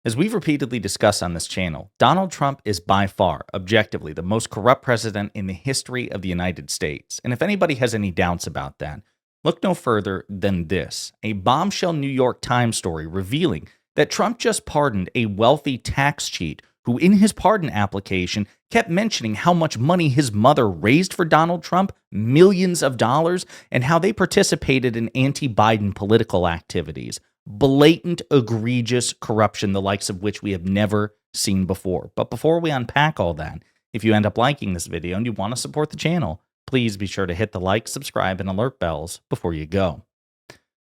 As we've repeatedly discussed on this channel, Donald Trump is by far, objectively, the most corrupt president in the history of the United States. And if anybody has any doubts about that, look no further than this: a bombshell New York Times story revealing that Trump just pardoned a wealthy tax cheat who, in his pardon application, kept mentioning how much money his mother raised for Donald Trump, millions of dollars, and how they participated in anti-Biden political activities. Blatant, egregious corruption, the likes of which we have never seen before. But before we unpack all that, if you end up liking this video and you want to support the channel, please be sure to hit the like, subscribe, and alert bells before you go.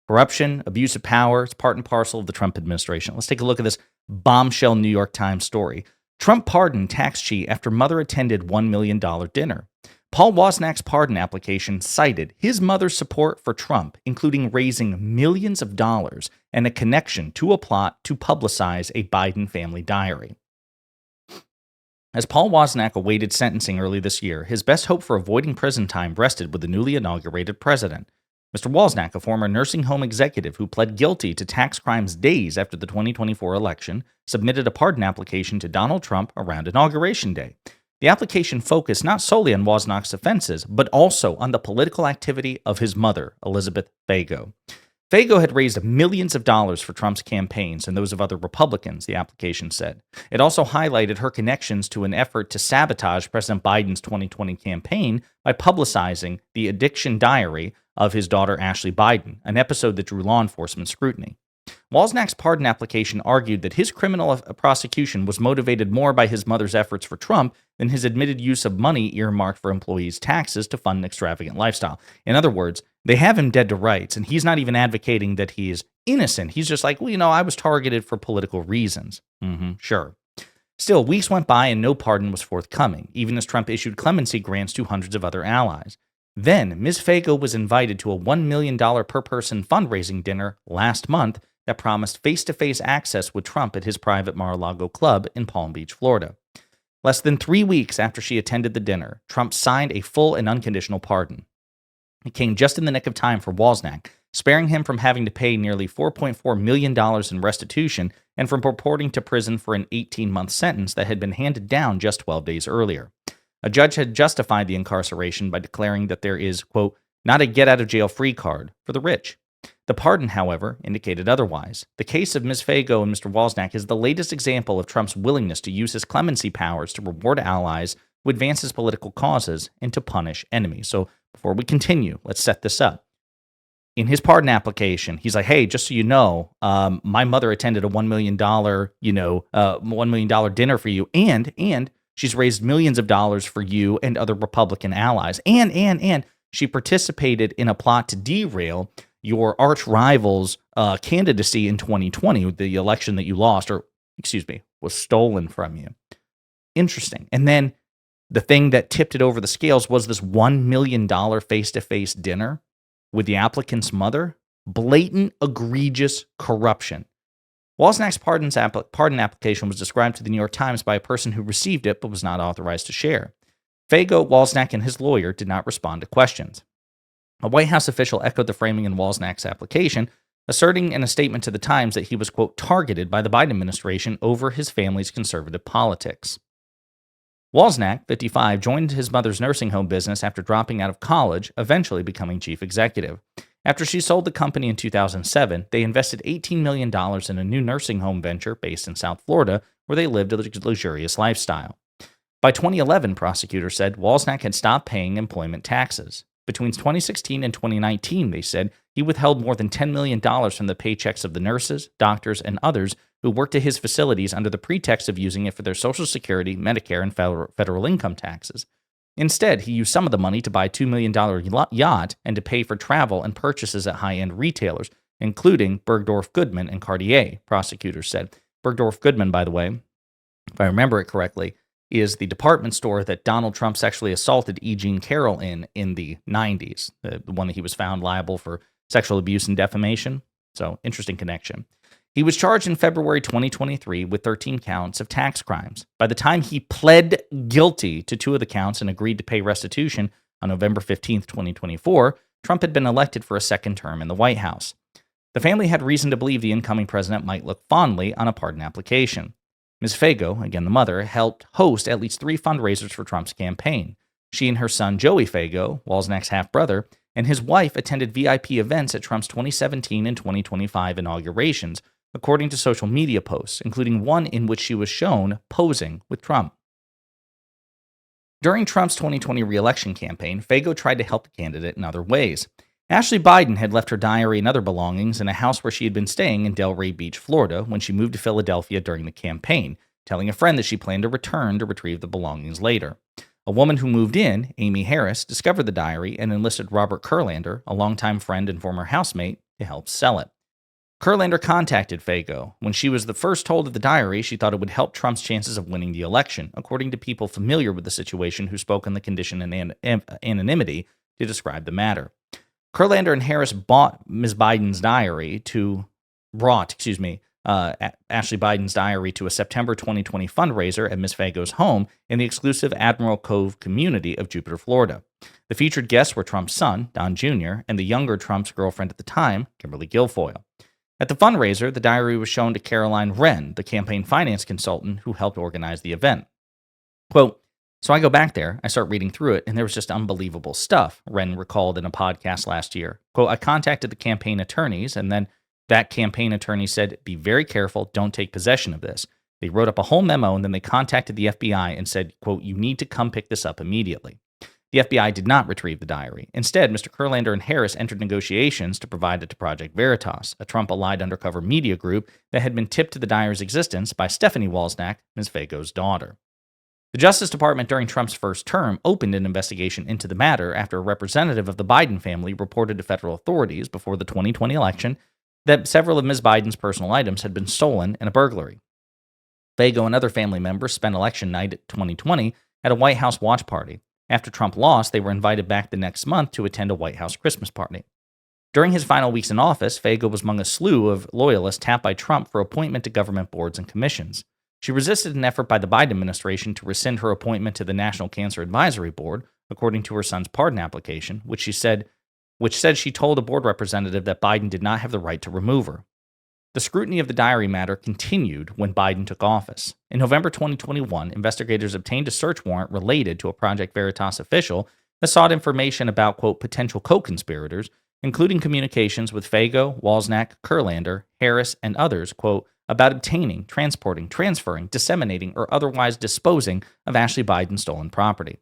Corruption, abuse of power, it's part and parcel of the Trump administration. Let's take a look at this bombshell New York Times story. Trump pardoned tax cheat after mother attended $1 million dinner. Paul Wozniak's pardon application cited his mother's support for Trump, including raising millions of dollars and a connection to a plot to publicize a Biden family diary. As Paul Wozniak awaited sentencing early this year, his best hope for avoiding prison time rested with the newly inaugurated president. Mr. Wozniak, a former nursing home executive who pled guilty to tax crimes days after the 2024 election, submitted a pardon application to Donald Trump around Inauguration Day. The application focused not solely on Wozniak's offenses, but also on the political activity of his mother, Elizabeth Fago. Fago had raised millions of dollars for Trump's campaigns and those of other Republicans, the application said. It also highlighted her connections to an effort to sabotage President Biden's 2020 campaign by publicizing the addiction diary of his daughter Ashley Biden, an episode that drew law enforcement scrutiny. Wozniak's pardon application argued that his criminal prosecution was motivated more by his mother's efforts for Trump than his admitted use of money earmarked for employees' taxes to fund an extravagant lifestyle. In other words, they have him dead to rights, and he's not even advocating that he is innocent. He's just like, well, I was targeted for political reasons. Sure. Still, weeks went by and no pardon was forthcoming, even as Trump issued clemency grants to hundreds of other allies. Then, Ms. Fago was invited to a $1 million per person fundraising dinner last month that promised face-to-face access with Trump at his private Mar-a-Lago club in Palm Beach, Florida. Less than 3 weeks after she attended the dinner, Trump signed a full and unconditional pardon. It came just in the nick of time for Wozniak, sparing him from having to pay nearly $4.4 million in restitution and from purporting to prison for an 18-month sentence that had been handed down just 12 days earlier. A judge had justified the incarceration by declaring that there is, quote, not a get-out-of-jail-free card for the rich. The pardon, however, indicated otherwise. The case of Ms. Fago and Mr. Wozniak is the latest example of Trump's willingness to use his clemency powers to reward allies who advance his political causes and to punish enemies. So before we continue, let's set this up. In his pardon application, he's like, hey, just so you know, my mother attended a $1 million, $1 million dinner for you, and she's raised millions of dollars for you and other Republican allies. And she participated in a plot to derail your arch rival's candidacy in 2020, the election that you lost, was stolen from you. Interesting. And then the thing that tipped it over the scales was this $1 million face-to-face dinner with the applicant's mother. Blatant, egregious corruption. Wozniak's pardon application was described to the New York Times by a person who received it but was not authorized to share. Fago, Wozniak, and his lawyer did not respond to questions. A White House official echoed the framing in Wozniak's application, asserting in a statement to the Times that he was, quote, targeted by the Biden administration over his family's conservative politics. Wozniak, 55, joined his mother's nursing home business after dropping out of college, eventually becoming chief executive. After she sold the company in 2007, they invested $18 million in a new nursing home venture based in South Florida, where they lived a luxurious lifestyle. By 2011, prosecutors said Wozniak had stopped paying employment taxes. Between 2016 and 2019, they said, he withheld more than $10 million from the paychecks of the nurses, doctors, and others who worked at his facilities under the pretext of using it for their Social Security, Medicare, and federal income taxes. Instead, he used some of the money to buy a $2 million yacht and to pay for travel and purchases at high-end retailers, including Bergdorf Goodman and Cartier, prosecutors said. Bergdorf Goodman, by the way, if I remember it correctly, is the department store that Donald Trump sexually assaulted E. Jean Carroll in the 90s, the one that he was found liable for sexual abuse and defamation. So, interesting connection. He was charged in February 2023 with 13 counts of tax crimes. By the time he pled guilty to 2 of the counts and agreed to pay restitution on November 15, 2024, Trump had been elected for a second term in the White House. The family had reason to believe the incoming president might look fondly on a pardon application. Ms. Fago, again the mother, helped host at least 3 fundraisers for Trump's campaign. She and her son, Joey Fago, Wozniak's half-brother, and his wife attended VIP events at Trump's 2017 and 2025 inaugurations, according to social media posts, including one in which she was shown posing with Trump. During Trump's 2020 re-election campaign, Fago tried to help the candidate in other ways. Ashley Biden had left her diary and other belongings in a house where she had been staying in Delray Beach, Florida, when she moved to Philadelphia during the campaign, telling a friend that she planned to return to retrieve the belongings later. A woman who moved in, Amy Harris, discovered the diary and enlisted Robert Kurlander, a longtime friend and former housemate, to help sell it. Kurlander contacted Fago. When she was the first told of the diary, she thought it would help Trump's chances of winning the election, according to people familiar with the situation who spoke in the condition and anonymity to describe the matter. Kurlander and Harris brought Ashley Biden's diary to a September 2020 fundraiser at Ms. Fago's home in the exclusive Admiral Cove community of Jupiter, Florida. The featured guests were Trump's son, Don Jr., and the younger Trump's girlfriend at the time, Kimberly Guilfoyle. At the fundraiser, the diary was shown to Caroline Wren, the campaign finance consultant who helped organize the event. Quote, "So I go back there, I start reading through it, and there was just unbelievable stuff," Wren recalled in a podcast last year. Quote, "I contacted the campaign attorneys, and then that campaign attorney said, 'Be very careful, don't take possession of this.' They wrote up a whole memo, and then they contacted the FBI and said, quote, 'You need to come pick this up immediately.' The FBI did not retrieve the diary. Instead, Mr. Kurlander and Harris entered negotiations to provide it to Project Veritas, a Trump-allied undercover media group that had been tipped to the diary's existence by Stephanie Wozniak, Ms. Fago's daughter. The Justice Department during Trump's first term opened an investigation into the matter after a representative of the Biden family reported to federal authorities before the 2020 election that several of Ms. Biden's personal items had been stolen in a burglary. Fago and other family members spent election night 2020 at a White House watch party. After Trump lost, they were invited back the next month to attend a White House Christmas party. During his final weeks in office, Fago was among a slew of loyalists tapped by Trump for appointment to government boards and commissions. She resisted an effort by the Biden administration to rescind her appointment to the National Cancer Advisory Board, according to her son's pardon application, which said she told a board representative that Biden did not have the right to remove her. The scrutiny of the diary matter continued when Biden took office. In November 2021, investigators obtained a search warrant related to a Project Veritas official that sought information about, quote, potential co-conspirators, including communications with Fago, Wozniak, Kurlander, Harris, and others, quote, about obtaining, transporting, transferring, disseminating, or otherwise disposing of Ashley Biden's stolen property.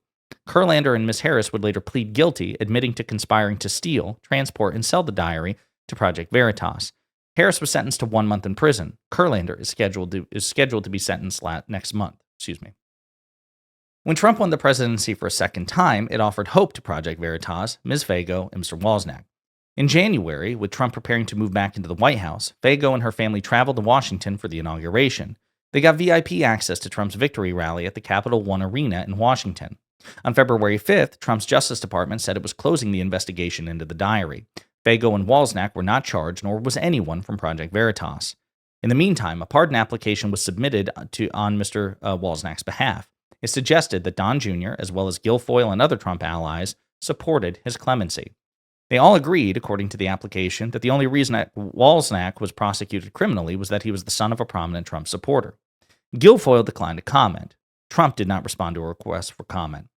Kurlander and Ms. Harris would later plead guilty, admitting to conspiring to steal, transport, and sell the diary to Project Veritas. Harris was sentenced to 1 month in prison. Kurlander is scheduled to be sentenced next month. When Trump won the presidency for a second time, it offered hope to Project Veritas, Ms. Fago, and Mr. Wozniak. In January, with Trump preparing to move back into the White House, Fago and her family traveled to Washington for the inauguration. They got VIP access to Trump's victory rally at the Capital One Arena in Washington. On February 5th, Trump's Justice Department said it was closing the investigation into the diary. Fago and Wozniak were not charged, nor was anyone from Project Veritas. In the meantime, a pardon application was submitted on Mr. Wozniak's behalf. It suggested that Don Jr., as well as Guilfoyle and other Trump allies, supported his clemency. They all agreed, according to the application, that the only reason that Wozniak was prosecuted criminally was that he was the son of a prominent Trump supporter. Guilfoyle declined to comment. Trump did not respond to a request for comment.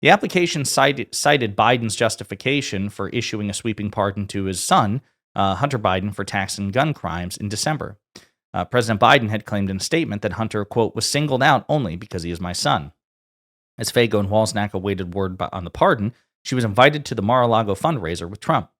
The application cited Biden's justification for issuing a sweeping pardon to his son, Hunter Biden, for tax and gun crimes in December. President Biden had claimed in a statement that Hunter, quote, was singled out only because he is my son. As Fago and Wozniak awaited word on the pardon, she was invited to the Mar-a-Lago fundraiser with Trump.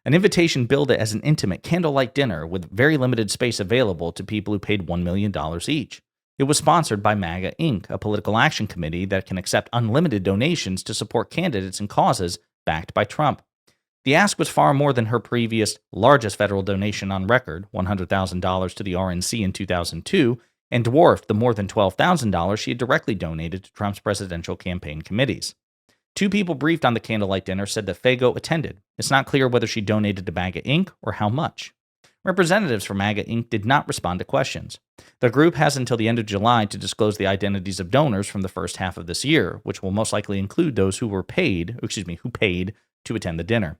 An invitation billed it as an intimate candlelight dinner with very limited space available to people who paid $1 million each. It was sponsored by MAGA, Inc., a political action committee that can accept unlimited donations to support candidates and causes backed by Trump. The ask was far more than her previous largest federal donation on record, $100,000 to the RNC in 2002, and dwarfed the more than $12,000 she had directly donated to Trump's presidential campaign committees. 2 people briefed on the candlelight dinner said that Fago attended. It's not clear whether she donated to MAGA, Inc. or how much. Representatives from MAGA, Inc. did not respond to questions. The group has until the end of July to disclose the identities of donors from the first half of this year, which will most likely include those who paid to attend the dinner.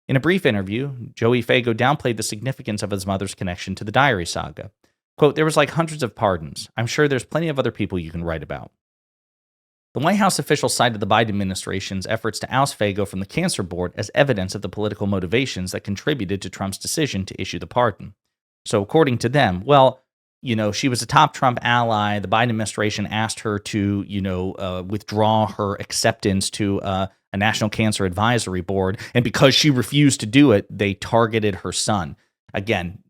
In a brief interview, Joey Fago downplayed the significance of his mother's connection to the diary saga. Quote, there was like hundreds of pardons. I'm sure there's plenty of other people you can write about. The White House officials cited the Biden administration's efforts to oust Fago from the cancer board as evidence of the political motivations that contributed to Trump's decision to issue the pardon. So according to them, well, she was a top Trump ally. The Biden administration asked her to, withdraw her acceptance to a National Cancer Advisory Board. And because she refused to do it, they targeted her son. Again,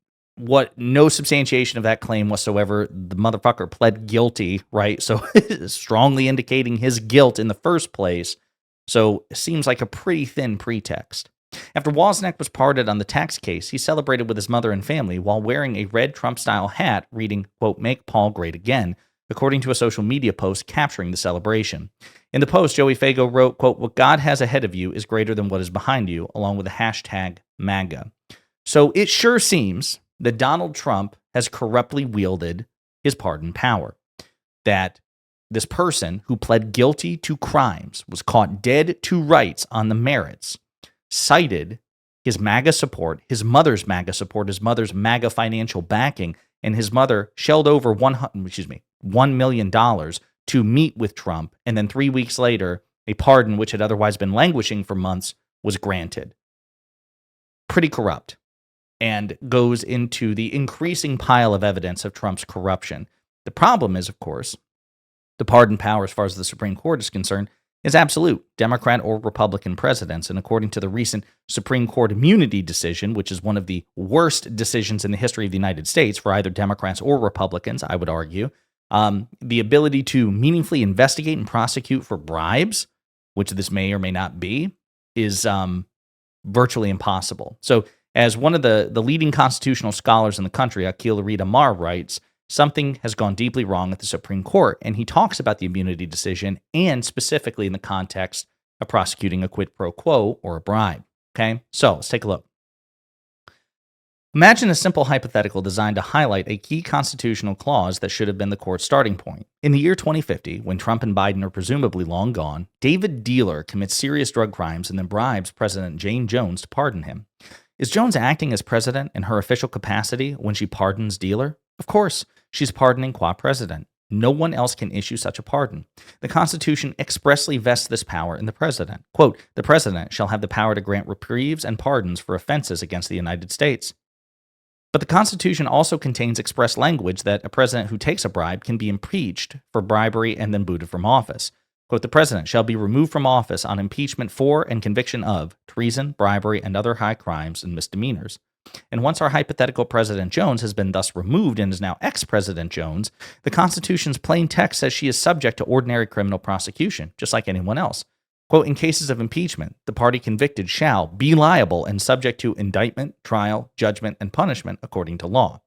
no substantiation of that claim whatsoever. The motherfucker pled guilty, right? So strongly indicating his guilt in the first place. So it seems like a pretty thin pretext. After Wozniak was pardoned on the tax case, he celebrated with his mother and family while wearing a red Trump-style hat reading, quote, "Make Paul Great Again," according to a social media post capturing the celebration. In the post, Joey Fago wrote, quote, "What God has ahead of you is greater than what is behind you," along with the hashtag MAGA. So it sure seems that Donald Trump has corruptly wielded his pardon power. That this person who pled guilty to crimes, was caught dead to rights on the merits, cited his MAGA support, his mother's MAGA support, his mother's MAGA financial backing, and his mother shelled over $1 million to meet with Trump, and then 3 weeks later, a pardon which had otherwise been languishing for months was granted. Pretty corrupt, and goes into the increasing pile of evidence of Trump's corruption. The problem is, of course, the pardon power, as far as the Supreme Court is concerned, is absolute, Democrat or Republican presidents. And according to the recent Supreme Court immunity decision, which is one of the worst decisions in the history of the United States for either Democrats or Republicans, I would argue, the ability to meaningfully investigate and prosecute for bribes, which this may or may not be, is virtually impossible. So as one of the leading constitutional scholars in the country, Akhil Reed Amar, writes, something has gone deeply wrong at the Supreme Court, and he talks about the immunity decision and specifically in the context of prosecuting a quid pro quo or a bribe. Okay, so let's take a look. Imagine a simple hypothetical designed to highlight a key constitutional clause that should have been the court's starting point. In the year 2050, when Trump and Biden are presumably long gone, David Dealer commits serious drug crimes and then bribes President Jane Jones to pardon him. Is Jones acting as president in her official capacity when she pardons Dealer? Of course, she's pardoning qua president. No one else can issue such a pardon. The Constitution expressly vests this power in the president. Quote, the president shall have the power to grant reprieves and pardons for offenses against the United States. But the Constitution also contains express language that a president who takes a bribe can be impeached for bribery and then booted from office. Quote, the president shall be removed from office on impeachment for and conviction of treason, bribery, and other high crimes and misdemeanors. And once our hypothetical President Jones has been thus removed and is now ex-President Jones, the Constitution's plain text says she is subject to ordinary criminal prosecution, just like anyone else. Quote, in cases of impeachment, the party convicted shall be liable and subject to indictment, trial, judgment, and punishment according to law.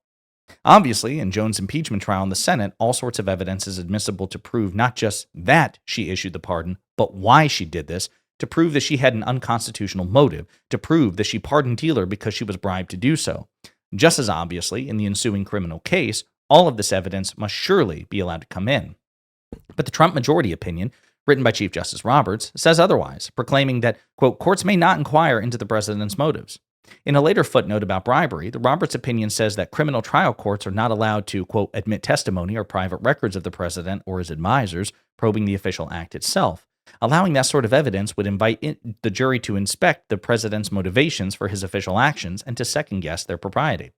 Obviously, in Jones' impeachment trial in the Senate, all sorts of evidence is admissible to prove not just that she issued the pardon, but why she did this, to prove that she had an unconstitutional motive, to prove that she pardoned Dealer because she was bribed to do so. Just as obviously, in the ensuing criminal case, all of this evidence must surely be allowed to come in. But the Trump majority opinion, written by Chief Justice Roberts, says otherwise, proclaiming that, quote, courts may not inquire into the president's motives. In a later footnote about bribery, the Roberts opinion says that criminal trial courts are not allowed to, quote, admit testimony or private records of the president or his advisors probing the official act itself. Allowing that sort of evidence would invite the jury to inspect the president's motivations for his official actions and to second-guess their propriety.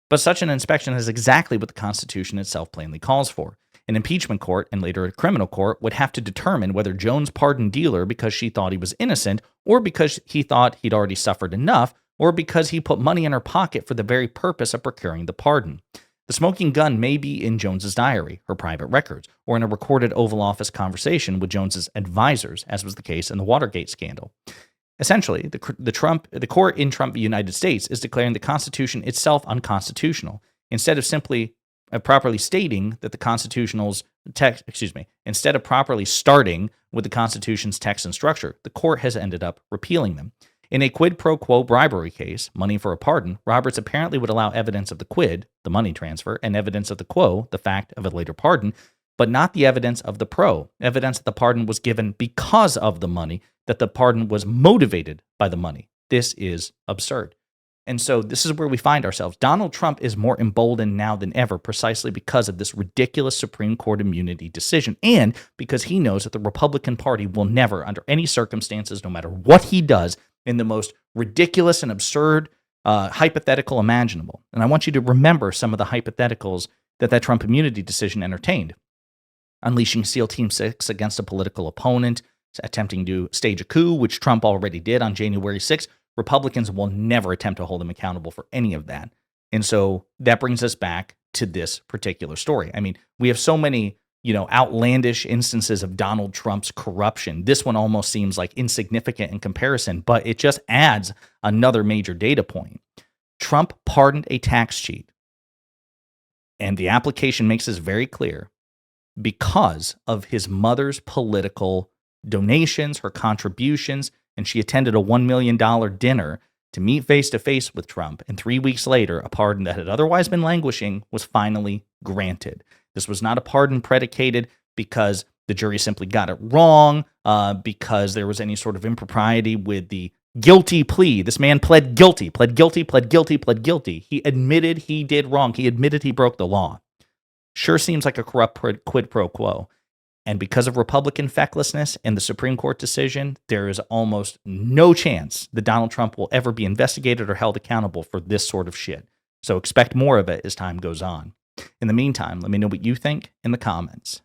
But such an inspection is exactly what the Constitution itself plainly calls for. An impeachment court, and later a criminal court, would have to determine whether Jones pardoned Dealer because she thought he was innocent, or because he thought he'd already suffered enough, or because he put money in her pocket for the very purpose of procuring the pardon. The smoking gun may be in Jones's diary, her private records, or in a recorded Oval Office conversation with Jones's advisors, as was the case in the Watergate scandal. Essentially, the court in Trump v. United States is declaring the Constitution itself unconstitutional, instead of simply properly stating that the Constitutional's text, instead of properly starting with the Constitution's text and structure, the court has ended up repealing them. In a quid pro quo bribery case, money for a pardon, Roberts apparently would allow evidence of the quid, the money transfer, and evidence of the quo, the fact of a later pardon, but not the evidence of the pro, evidence that the pardon was given because of the money, that the pardon was motivated by the money. This is absurd. And so this is where we find ourselves. Donald Trump is more emboldened now than ever precisely because of this ridiculous Supreme Court immunity decision and because he knows that the Republican Party will never, under any circumstances, no matter what he does, in the most ridiculous and absurd hypothetical imaginable. And I want you to remember some of the hypotheticals that Trump immunity decision entertained. Unleashing SEAL Team 6 against a political opponent, attempting to stage a coup, which Trump already did on January 6th. Republicans will never attempt to hold him accountable for any of that. And so that brings us back to this particular story. I mean, we have so many, outlandish instances of Donald Trump's corruption. This one almost seems like insignificant in comparison, but it just adds another major data point. Trump pardoned a tax cheat. And the application makes this very clear because of his mother's political donations, her contributions, and she attended a $1 million dinner to meet face-to-face with Trump. And 3 weeks later, a pardon that had otherwise been languishing was finally granted. This was not a pardon predicated because the jury simply got it wrong, because there was any sort of impropriety with the guilty plea. This man pled guilty. He admitted he did wrong. He admitted he broke the law. Sure seems like a corrupt quid pro quo. And because of Republican fecklessness and the Supreme Court decision, there is almost no chance that Donald Trump will ever be investigated or held accountable for this sort of shit. So expect more of it as time goes on. In the meantime, let me know what you think in the comments.